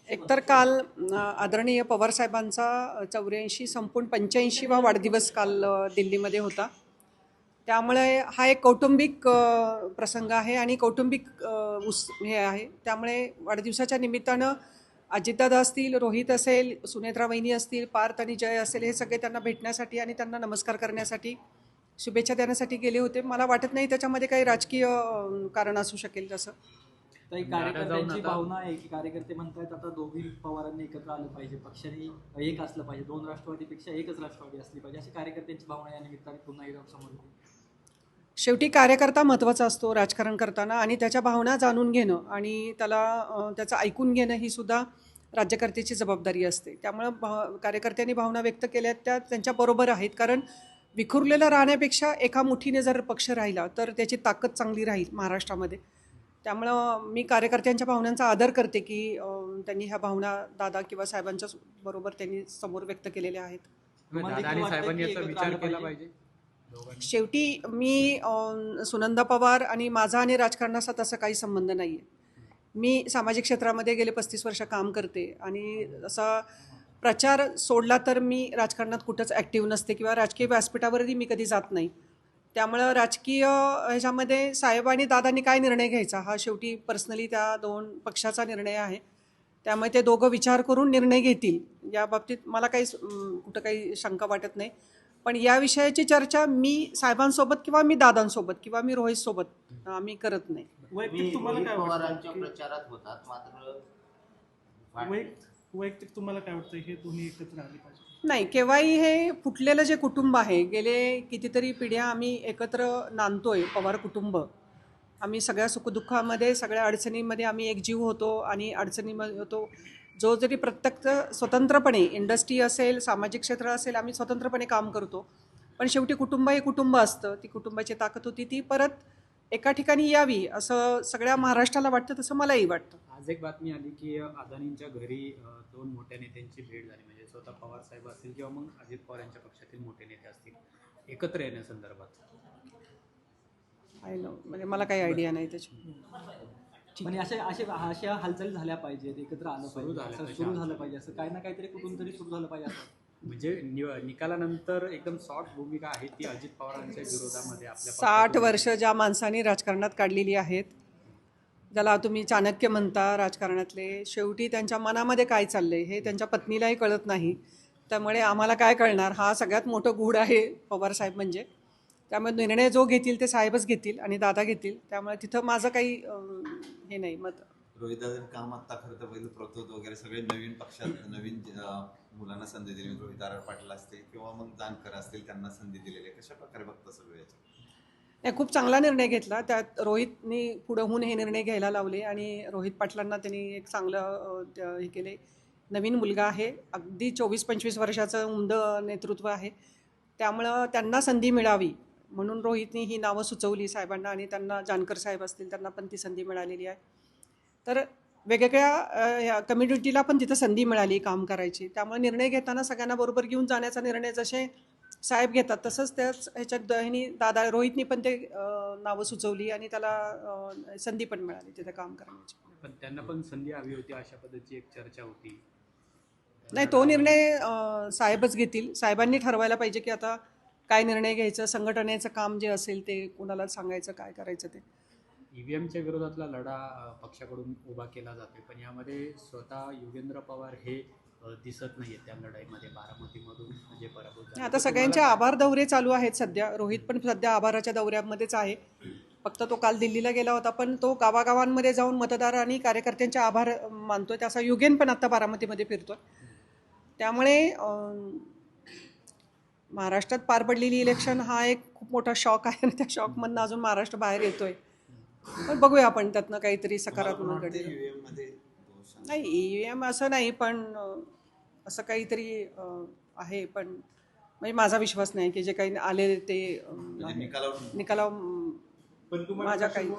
एकतर काल आदरणीय पवारसाहेबांचा 84 संपूर्ण 85वा वाढदिवस काल दिल्लीमध्ये होता. त्यामुळे हा एक कौटुंबिक प्रसंग आहे आणि कौटुंबिक हे आहे. त्यामुळे वाढदिवसाच्या निमित्तानं अजितदादा असतील, रोहित असेल, सुनेत्रा वहिनी असतील, पार्थ आणि जय असेल, हे सगळे त्यांना भेटण्यासाठी आणि त्यांना नमस्कार करण्यासाठी, शुभेच्छा देण्यासाठी गेले होते. मला वाटत नाही त्याच्यामध्ये काही राजकीय कारण असू शकेल तसं. तर एक कार्यकर्त्यांची भावना आहे की कार्यकर्ते म्हणतात आता दोघी पवारांनी एकत्र आलं पाहिजे, पक्षाने एक असलं पाहिजे, दोन राष्ट्रवादीपेक्षा एकच राष्ट्रवादी असली पाहिजे, अशी कार्यकर्त्यांची भावना या निमित्ताने पुन्हा एकदा समोर येते. शेवटी कार्यकर्ता महत्त्वाचा असतो राजकारण करताना आणि त्याच्या भावना जाणून घेणं आणि त्याला त्याचं ऐकून घेणं ही सुद्धा राज्यकर्त्याची जबाबदारी असते. त्यामुळं कार्यकर्त्यांनी भावना व्यक्त केल्या त्या त्यांच्याबरोबर आहेत, कारण विखुरलेलं राहण्यापेक्षा एका मुठीने जर पक्ष राहिला तर त्याची ताकद चांगली राहील महाराष्ट्रामध्ये. त्यामुळं मी कार्यकर्त्यांच्या भावनांचा आदर करते की त्यांनी ह्या भावना दादा किंवा साहेबांच्या बरोबर त्यांनी समोर व्यक्त केलेल्या आहेत. साहेबांनी याचा विचार केला पाहिजे. शेवटी मी सुनंदा पवार आणि माझा आणि राजकारणाचा तसा काही संबंध नाही आहे. मी सामाजिक क्षेत्रामध्ये गेले 35 वर्ष काम करते आणि असा प्रचार सोडला तर मी राजकारणात कुठंच ॲक्टिव्ह नसते किंवा राजकीय व्यासपीठावरही मी कधी जात नाही. त्यामुळं राजकीय ह्याच्यामध्ये साहेब आणि दादांनी काय निर्णय घ्यायचा हा शेवटी पर्सनली त्या दोन पक्षाचा निर्णय आहे. त्यामुळे ते दोघं विचार करून निर्णय घेतील. या बाबतीत मला काही कुठं काही शंका वाटत नाही. पण या विषयाची चर्चा मी साहेबांसोबत किंवा मी दादांसोबत किंवा मी रोहितसोबत आम्ही करत नाही. वैयक्तिक तुम्हाला काय वाटतं प्रचारात होतात मात्र वैयक्तिक तुम्हाला काय वाटतं हे दोन्ही एकत्र आले पाहिजे? नाही, केव्हाही हे फुटलेलं जे कुटुंब आहे गेले कितीतरी पिढ्या आम्ही एकत्र नांदतोय. पवार कुटुंब आम्ही सगळ्या सुखदुःखामध्ये सगळ्या अडचणींमध्ये आम्ही एकजीव होतो आणि अडचणीमध्ये होतो. जो जरी प्रत्यक्ष स्वतंत्रपणे इंडस्ट्री असेल, सामाजिक क्षेत्र असेल, आम्ही स्वतंत्रपणे काम करतो. पण शेवटी कुटुंब हे कुटुंब असतं. ती कुटुंबाची ताकद होती ती परत एका ठिकाणी यावी असं सगळ्या महाराष्ट्राला वाटतं, तसं मलाही वाटतं. आज एक बातमी आली की अदानींच्या घरी दोन मोठ्या नेत्यांची भेट झाली, म्हणजे स्वतः पवार साहेब असतील किंवा मग अजित पवार यांच्या पक्षातील मोठे नेते असतील एकत्र येण्यासंदर्भात. आय नो, म्हणजे मला काही आयडिया नाही त्याची. म्हणजे अशा हालचाली झाल्या पाहिजेत, एकत्र आलं पाहिजे, सुरू झालं पाहिजे, असं काही ना काहीतरी कुठून तरी सुरू झालं पाहिजे असं. म्हणजे निकालानंतर एकदम सॉफ्ट भूमिका आहे ती अजित पवारांच्या विरोधामध्ये. आपल्या 60 वर्ष ज्या माणसांनी राजकारणात काढलेली आहेत, ज्याला तुम्ही चाणक्य म्हणता राजकारणातले, शेवटी त्यांच्या मनामध्ये काय चाललंय हे त्यांच्या पत्नीलाही कळत नाही. त्यामुळे आम्हाला काय कळणार, हा सगळ्यात मोठं गूढ आहे पवारसाहेब म्हणजे. त्यामुळे निर्णय जो घेतील ते साहेबच घेतील आणि दादा घेतील. त्यामुळे तिथं माझं काही हे नाही मत. रोहितदादांनी काम आता खरं तर पहिलं प्रतोद वगैरे सगळे नवीन पक्षात नवीन मुलांना संधी दिली. रोहित आर पाटील असतील किंवा मग जानकर असतील, त्यांना संधी दिलेली आहे. कशा प्रकारे बघता सगळं याच्यात? नाही, खूप चांगला निर्णय घेतला. रोहितनी पुढं होऊन हे निर्णय घ्यायला लावले आणि रोहित पाटलांना त्यांनी एक चांगलं हे केले. नवीन मुलगा आहे, अगदी 24-25 वर्षाचं उमदं नेतृत्व आहे. त्यामुळं त्यांना संधी मिळावी म्हणून रोहितनी ही नावं सुचवली साहेबांना आणि त्यांना जानकर साहेब असतील त्यांना पण ती संधी मिळालेली आहे. तर वेगवेगळ्या कम्युनिटीला पण तिथं संधी मिळाली काम करायची. त्यामुळे निर्णय घेताना सगळ्यांना बरोबर घेऊन जाण्याचा निर्णय जसे साहेब घेतात तसंच त्याच ह्याच्यात दादा रोहितनी पण ते नावं सुचवली आणि त्याला संधी पण मिळाली तिथे काम करण्याची. पण त्यांना पण संधी हवी होती अशा पद्धतीची एक चर्चा होती. नाही, तो निर्णय साहेबच घेतील. साहेबांनी ठरवायला पाहिजे की आता काय निर्णय घ्यायचं, संघटनेचं काम जे असेल ते कोणाला सांगायचं, काय करायचं ते. ईव्हीएमच्या विरोधातला लढा पक्षाकडून उभा केला जातोय, पण यामध्ये स्वतः योगेंद्र पवार हे दिसत नाहीये त्या लढाईमध्ये. बारामतीमधून म्हणजे पराभूत झाले. आता सगळ्यांचे आभार दौरे चालू आहेत सध्या. रोहित पण सध्या आभाराच्या दौऱ्यामध्येच आहे. फक्त तो काल दिल्लीला गेला होता, पण तो गावागावांमध्ये जाऊन मतदार आणि कार्यकर्त्यांचे आभार मानतोय. त्याचा युगेन पण आता बारामतीमध्ये फिरतोय. त्यामुळे महाराष्ट्रात पार पडलेली इलेक्शन हा एक खूप मोठा शॉक आहे आणि त्या शॉकमधनं अजून महाराष्ट्र बाहेर येतोय. पण बघूया आपण त्यातनं काहीतरी सकारात्मक घडेल. नाही, ईव्हीएम असं नाही, पण असं काहीतरी आहे. पण म्हणजे माझा विश्वास नाही की जे काही आले ते निकालावर माझ्या काही.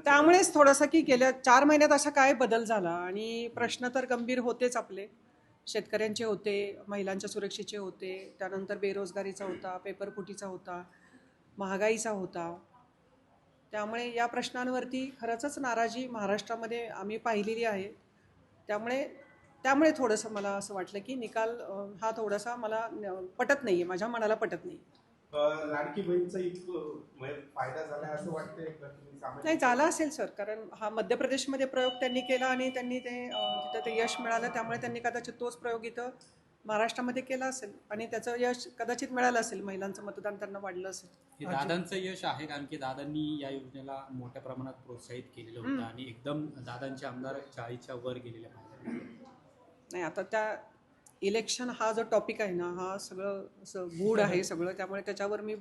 त्यामुळेच थोडंसं की गेल्या 4 महिन्यात असा काय बदल झाला आणि प्रश्न तर गंभीर होतेच आपले. शेतकऱ्यांचे होते, महिलांच्या सुरक्षेचे होते, त्यानंतर बेरोजगारीचा होता, पेपरफुटीचा होता, महागाईचा होता. त्यामुळे या प्रश्नांवरती खरंच नाराजी महाराष्ट्रामध्ये आम्ही पाहिलेली आहे. त्यामुळे थोडंसं मला असं वाटलं की निकाल हा थोडासा मला पटत नाही आहे, माझ्या मनाला पटत नाही. लाडकी बहीणचा म्हणजे फायदा झाला असं वाटतंय का तुम्ही सामाजिक- नाही, झाला असेल सर, कारण हा मध्य प्रदेशमध्ये प्रयोग त्यांनी केला आणि त्यांनी तिथं ते यश मिळालं, त्यामुळे त्यांनी कदाचित तोच प्रयोग इथं महाराष्ट्रामध्ये केला असेल आणि त्याचं यश कदाचित मिळालं असेल, महिलांचं मतदान त्यांना वाढलं असेल. हे दादांचं यश आहे, कारण की दादांनी या योजनेला मोठ्या प्रमाणात प्रोत्साहित केलेलं होतं आणि एकदम दादांचे आमदार 40च्या वर गेलेले पाहिजे. नाही, आता त्या इलेक्शन हा जो टॉपिक आहे ना, हा सगळं असं गूढ आहे सगळं, त्यामुळे त्याच्यावर मी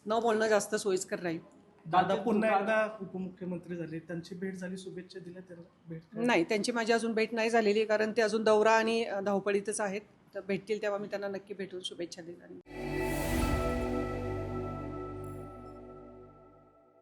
न बोलणं जास्त सोयीस्कर राहील. दादा पुन्हा एकदा उपमुख्यमंत्री झाले, त्यांची भेट झाली, शुभेच्छा दिल्या त्यांना भेट नाही, त्यांची माझी अजून भेट नाही झालेली, कारण ते अजून दौरा आणि धावपळीतच आहेत. तर भेटतील तेव्हा मी त्यांना नक्की भेटून शुभेच्छा देईल.